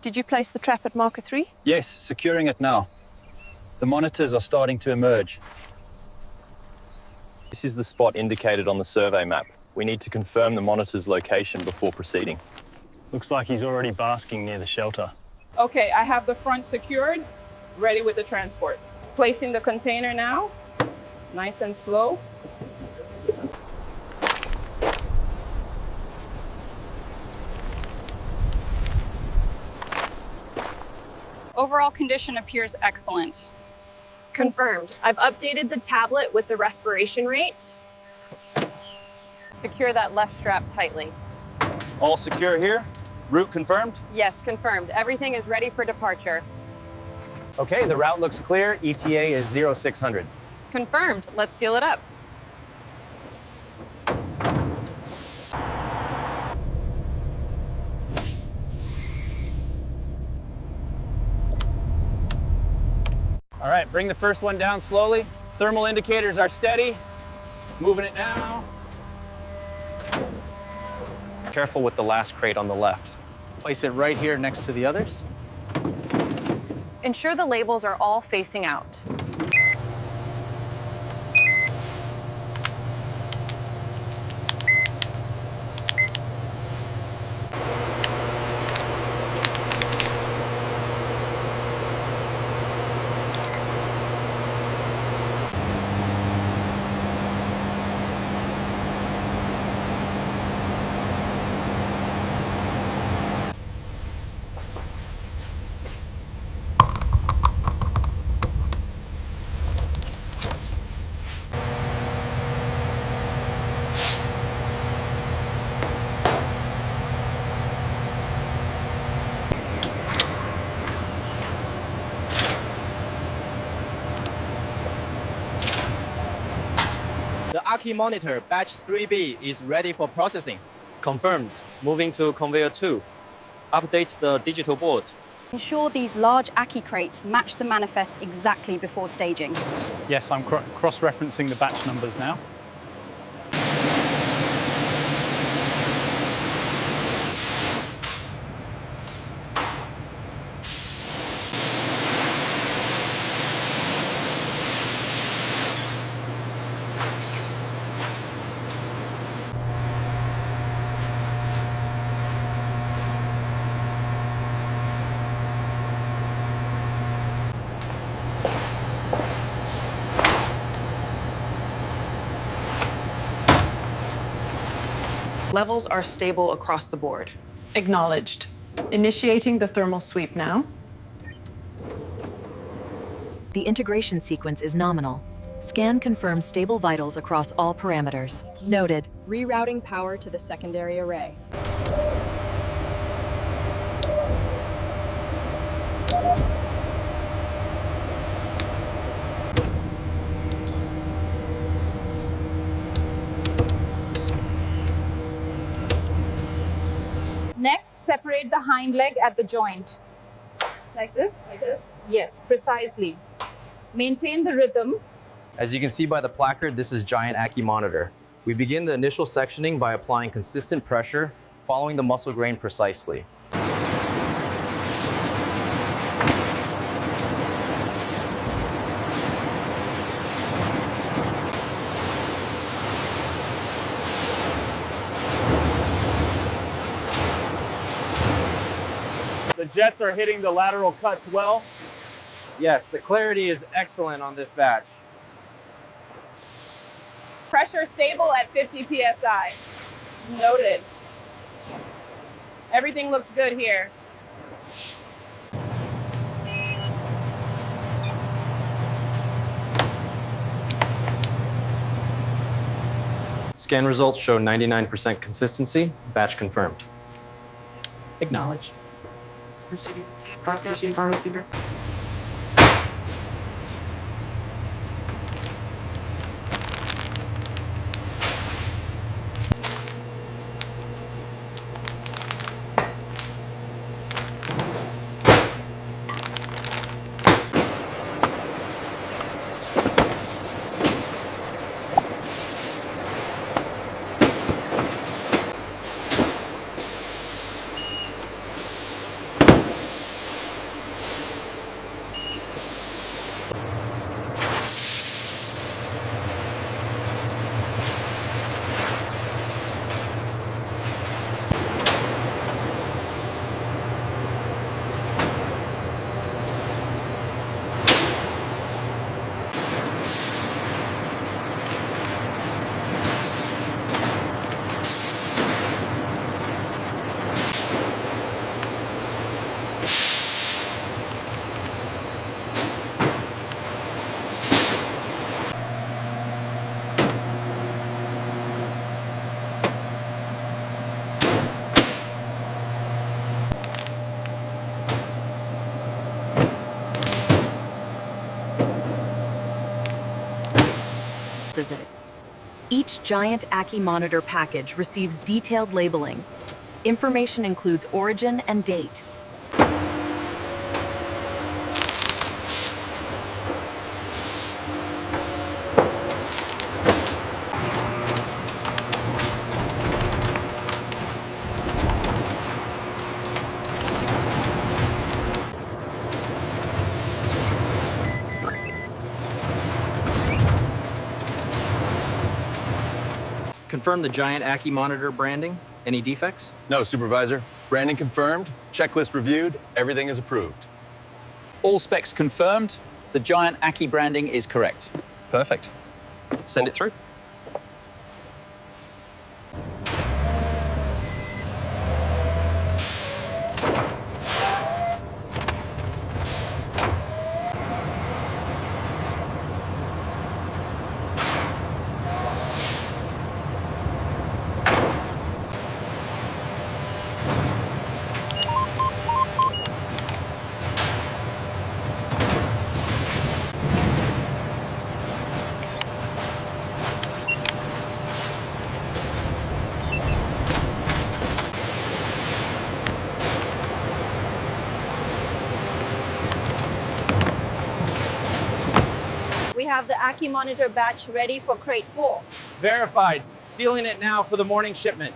Did you place the trap at marker 3? Yes, securing it now. The monitors are starting to emerge. This is the spot indicated on the survey map. We need to confirm the monitor's location before proceeding. Looks like he's already basking near the shelter. Okay, I have the front secured, ready with the transport. Placing the container now, nice and slow. Overall condition appears excellent. Confirmed. I've updated the tablet with the respiration rate. Secure that left strap tightly. All secure here? Route confirmed? Yes, confirmed. Everything is ready for departure. Okay, the route looks clear. ETA is 0600. Confirmed. Let's seal it up. All right, bring the first one down slowly. Thermal indicators are steady. Moving it now. Careful with the last crate on the left. Place it right here next to the others. Ensure the labels are all facing out. The Ackie Monitor batch 3B is ready for processing. Confirmed. Moving to conveyor 2. Update the digital board. Ensure these large Ackie crates match the manifest exactly before staging. Yes, I'm cross-referencing the batch numbers now. Levels are stable across the board. Acknowledged. Initiating the thermal sweep now. The integration sequence is nominal. Scan confirms stable vitals across all parameters. Noted. Rerouting power to the secondary array. Next, separate the hind leg at the joint. Like this? Like this? Yes, precisely. Maintain the rhythm. As you can see by the placard, this is Giant Ackie Monitor. We begin the initial sectioning by applying consistent pressure, following the muscle grain precisely. The jets are hitting the lateral cuts well. Yes, the clarity is excellent on this batch. Pressure stable at 50 psi. Noted. Everything looks good here. Scan results show 99% consistency. Batch confirmed. Acknowledged. Proceeding. Proceeding, receiver. is it? Each Giant Ackie Monitor package receives detailed labeling. Information includes origin and date. Confirm the Giant Ackie Monitor branding. Any defects? No, Supervisor. Branding confirmed, checklist reviewed, everything is approved. All specs confirmed. The Giant Ackie branding is correct. Perfect. Send it through. We have the Ackie Monitor batch ready for crate 4. Verified. Sealing it now for the morning shipment.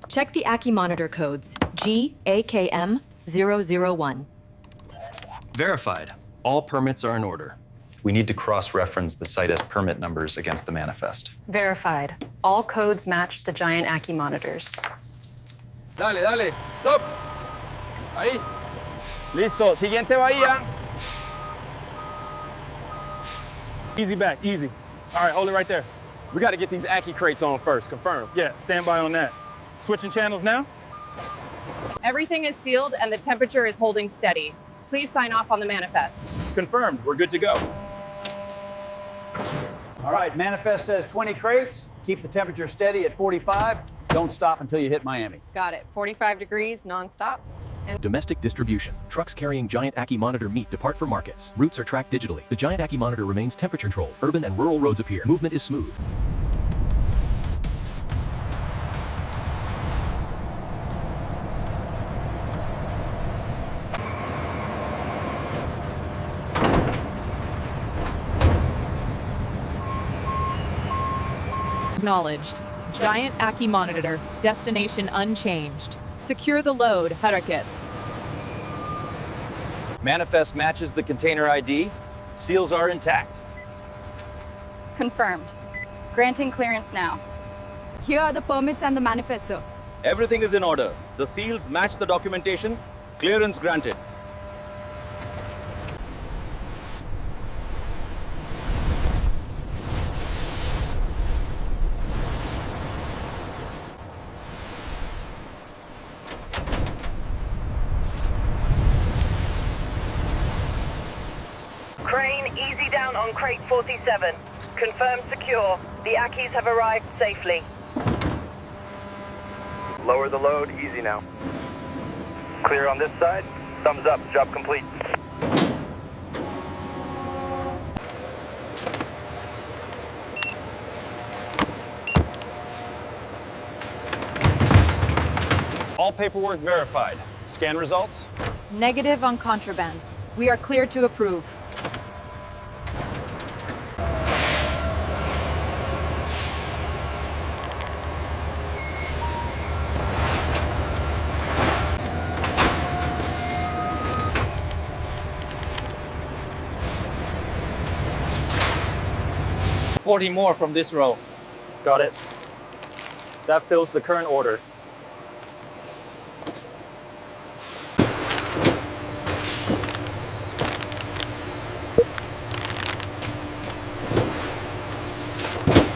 Check the Ackie Monitor codes GAKM001. Verified. All permits are in order. We need to cross-reference the Site S permit numbers against the manifest. Verified. All codes match the Giant Ackie monitors. Dale, dale. Stop. Ahí. Listo. Siguiente bahía. Easy back, easy. All right, hold it right there. We got to get these Ackie crates on first, confirmed. Yeah, stand by on that. Switching channels now. Everything is sealed and the temperature is holding steady. Please sign off on the manifest. Confirmed, we're good to go. All right, manifest says 20 crates. Keep the temperature steady at 45. Don't stop until you hit Miami. Got it. 45 degrees, nonstop. Domestic distribution. Trucks carrying Giant Ackie Monitor meat depart for markets. Routes are tracked digitally. The Giant Ackie Monitor remains temperature controlled. Urban and rural roads appear. Movement is smooth. Acknowledged. Giant Ackie Monitor. Destination unchanged. Secure the load. Haraket. Manifest matches the container ID. Seals are intact. Confirmed. Granting clearance now. Here are the permits and the manifest, sir. Everything is in order. The seals match the documentation. Clearance granted. Crane, easy down on crate 47. Confirmed secure. The Ackies have arrived safely. Lower the load, easy now. Clear on this side. Thumbs up, job complete. All paperwork verified. Scan results? Negative on contraband. We are clear to approve. $40 more from this row. Got it. That fills the current order.